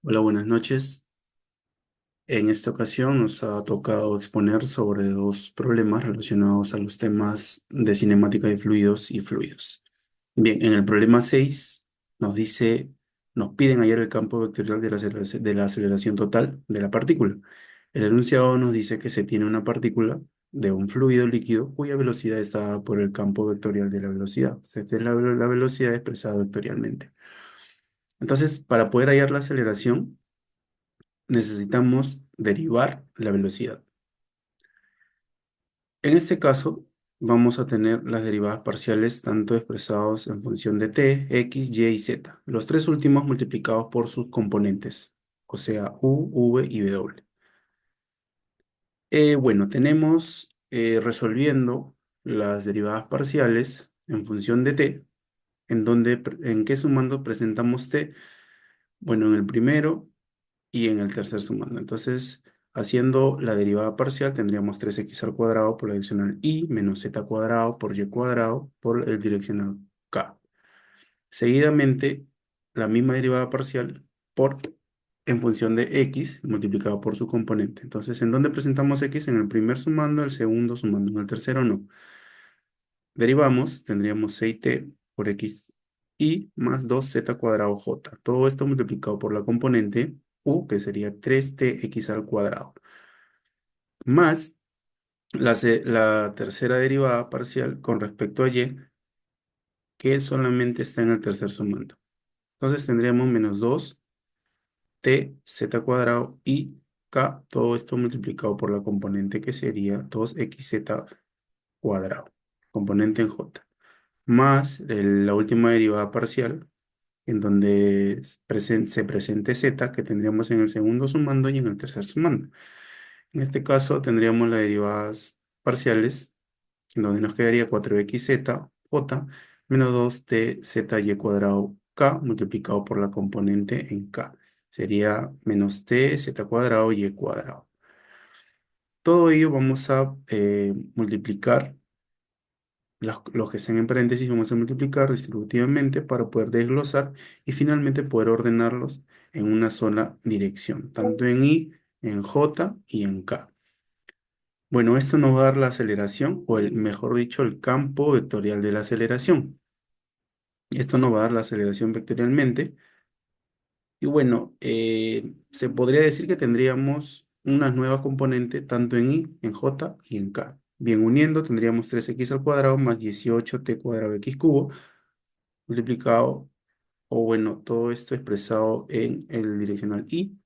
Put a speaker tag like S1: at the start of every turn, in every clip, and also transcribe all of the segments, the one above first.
S1: Hola, buenas noches. En esta ocasión nos ha tocado exponer sobre dos problemas relacionados a los temas de cinemática de fluidos y fluidos. Bien, en el problema 6 nos dice, nos piden hallar el campo vectorial de la aceleración total de la partícula. El enunciado nos dice que se tiene una partícula de un fluido líquido cuya velocidad está dada por el campo vectorial de la velocidad. O sea, esta es la velocidad expresada vectorialmente. Entonces, para poder hallar la aceleración, necesitamos derivar la velocidad. En este caso, vamos a tener las derivadas parciales tanto expresados en función de t, x, y y z, los tres últimos multiplicados por sus componentes, o sea, u, v y w. Bueno, tenemos resolviendo las derivadas parciales en función de t, en qué sumando presentamos t. Bueno, en el primero y en el tercer sumando. Entonces, haciendo la derivada parcial, tendríamos 3x al cuadrado por la direccional y menos z cuadrado por y cuadrado por el direccional k. Seguidamente, la misma derivada parcial por en función de x multiplicado por su componente. Entonces, ¿en dónde presentamos x? En el primer sumando, el segundo sumando, en el tercero no. Derivamos, tendríamos 6t por x y más 2z cuadrado j. Todo esto multiplicado por la componente u, que sería 3tx al cuadrado, más la tercera derivada parcial con respecto a y, que solamente está en el tercer sumando. Entonces tendríamos menos 2tz cuadrado y k, todo esto multiplicado por la componente que sería 2xz cuadrado, componente en j, más la última derivada parcial, en donde se presente z, que tendríamos en el segundo sumando y en el tercer sumando. En este caso tendríamos las derivadas parciales, en donde nos quedaría 4xz j menos 2tzy cuadrado k multiplicado por la componente en k. Sería menos tz cuadrado y cuadrado. Todo ello vamos a multiplicar los que estén en paréntesis, vamos a multiplicar distributivamente para poder desglosar y finalmente poder ordenarlos en una sola dirección, tanto en I, en J y en K. Bueno, esto nos va a dar la aceleración, o mejor dicho, el campo vectorial de la aceleración. Esto nos va a dar la aceleración vectorialmente. Y bueno, se podría decir que tendríamos unas nuevas componentes tanto en I, en J y en K. Bien, uniendo tendríamos 3x al cuadrado más 18t cuadrado x cubo multiplicado, o bueno, todo esto expresado en el direccional y,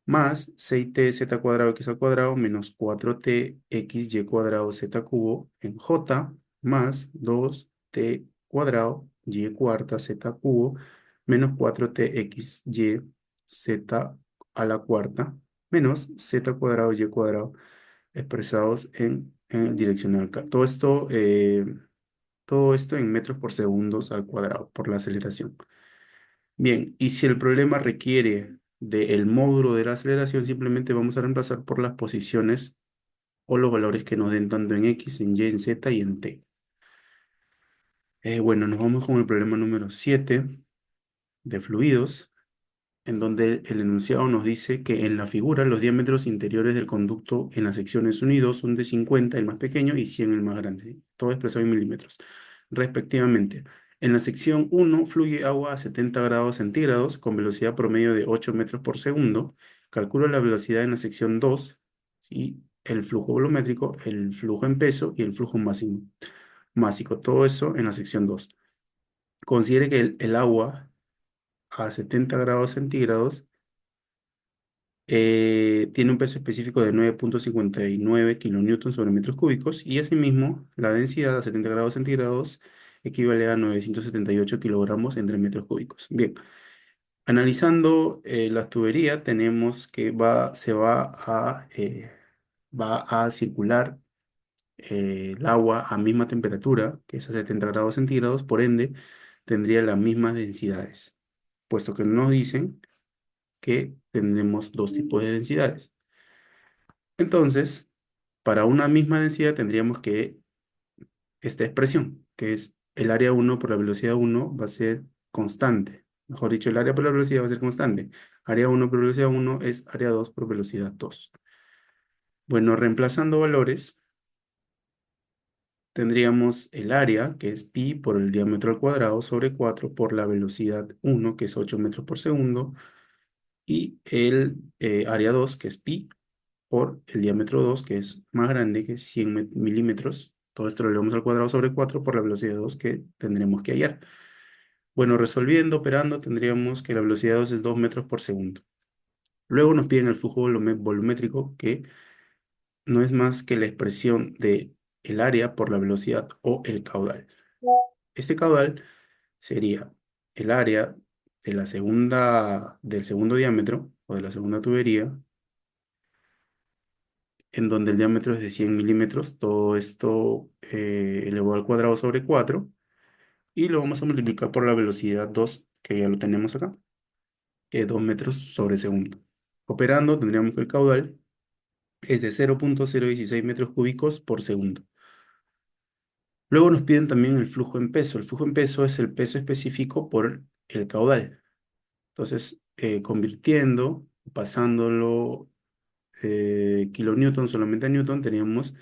S1: más 6t z cuadrado x al cuadrado menos 4t x y cuadrado z cubo en j, más 2t cuadrado y cuarta z cubo menos 4t x y z a la cuarta menos z cuadrado y cuadrado expresados en el direccional k. Todo esto en metros por segundos al cuadrado por la aceleración. Bien, y si el problema requiere del módulo de la aceleración, simplemente vamos a reemplazar por las posiciones o los valores que nos den tanto en x, en y, en z y en t. Bueno, nos vamos con el problema número 7 de fluidos, en donde el enunciado nos dice que en la figura los diámetros interiores del conducto en las secciones 1 y 2 son de 50 el más pequeño y 100 el más grande, todo expresado en milímetros, respectivamente. En la sección 1 fluye agua a 70 grados centígrados con velocidad promedio de 8 metros por segundo. Calcula la velocidad en la sección 2, ¿sí? El flujo volumétrico, el flujo en peso y el flujo másico. Todo eso en la sección 2. Considere que el agua a 70 grados centígrados tiene un peso específico de 9,59 kilonewtons sobre metros cúbicos y asimismo la densidad a 70 grados centígrados equivale a 978 kilogramos entre metros cúbicos. Bien, analizando la tubería tenemos que va a circular el agua a misma temperatura, que es a 70 grados centígrados, por ende tendría las mismas densidades, puesto que nos dicen que tendremos dos tipos de densidades. Entonces, para una misma densidad tendríamos que esta expresión, que es el área 1 por la velocidad 1, va a ser constante. Mejor dicho, el área por la velocidad va a ser constante. Área uno por velocidad uno es área 2 por velocidad 2. Bueno, reemplazando valores, tendríamos el área, que es pi por el diámetro al cuadrado, sobre 4 por la velocidad uno, que es 8 metros por segundo, y el área 2, que es pi por el diámetro 2, que es más grande, que es 100 milímetros. Todo esto lo elevamos al cuadrado sobre 4 por la velocidad 2 que tendremos que hallar. Bueno, resolviendo, operando, tendríamos que la velocidad 2 es 2 metros por segundo. Luego nos piden el flujo volumétrico, que no es más que la expresión de el área por la velocidad o el caudal. Este caudal sería el área de del segundo diámetro o de la segunda tubería, en donde el diámetro es de 100 milímetros. Todo esto elevado al cuadrado sobre 4 y lo vamos a multiplicar por la velocidad 2, que ya lo tenemos acá, que es 2 metros sobre segundo. Operando, tendríamos que el caudal es de 0,016 metros cúbicos por segundo. Luego nos piden también el flujo en peso. El flujo en peso es el peso específico por el caudal. Entonces, convirtiendo, pasándolo kilonewton solamente a newton, teníamos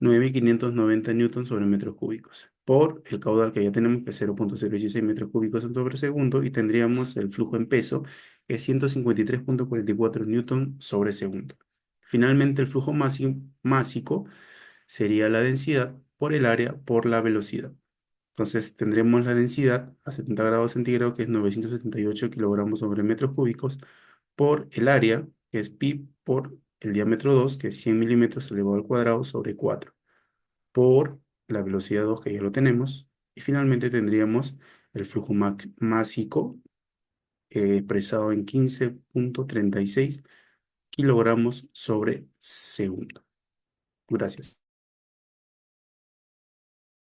S1: 9.590 newton sobre metros cúbicos por el caudal que ya tenemos, que es 0,016 metros cúbicos sobre segundo, y tendríamos el flujo en peso, que es 153,44 newton sobre segundo. Finalmente, el flujo másico sería la densidad por el área por la velocidad. Entonces tendremos la densidad a 70 grados centígrados, que es 978 kilogramos sobre metros cúbicos, por el área, que es pi por el diámetro 2, que es 100 milímetros elevado al cuadrado sobre 4, por la velocidad 2, que ya lo tenemos. Y finalmente tendríamos el flujo másico, expresado en 15,36 kilogramos sobre segundo. Gracias.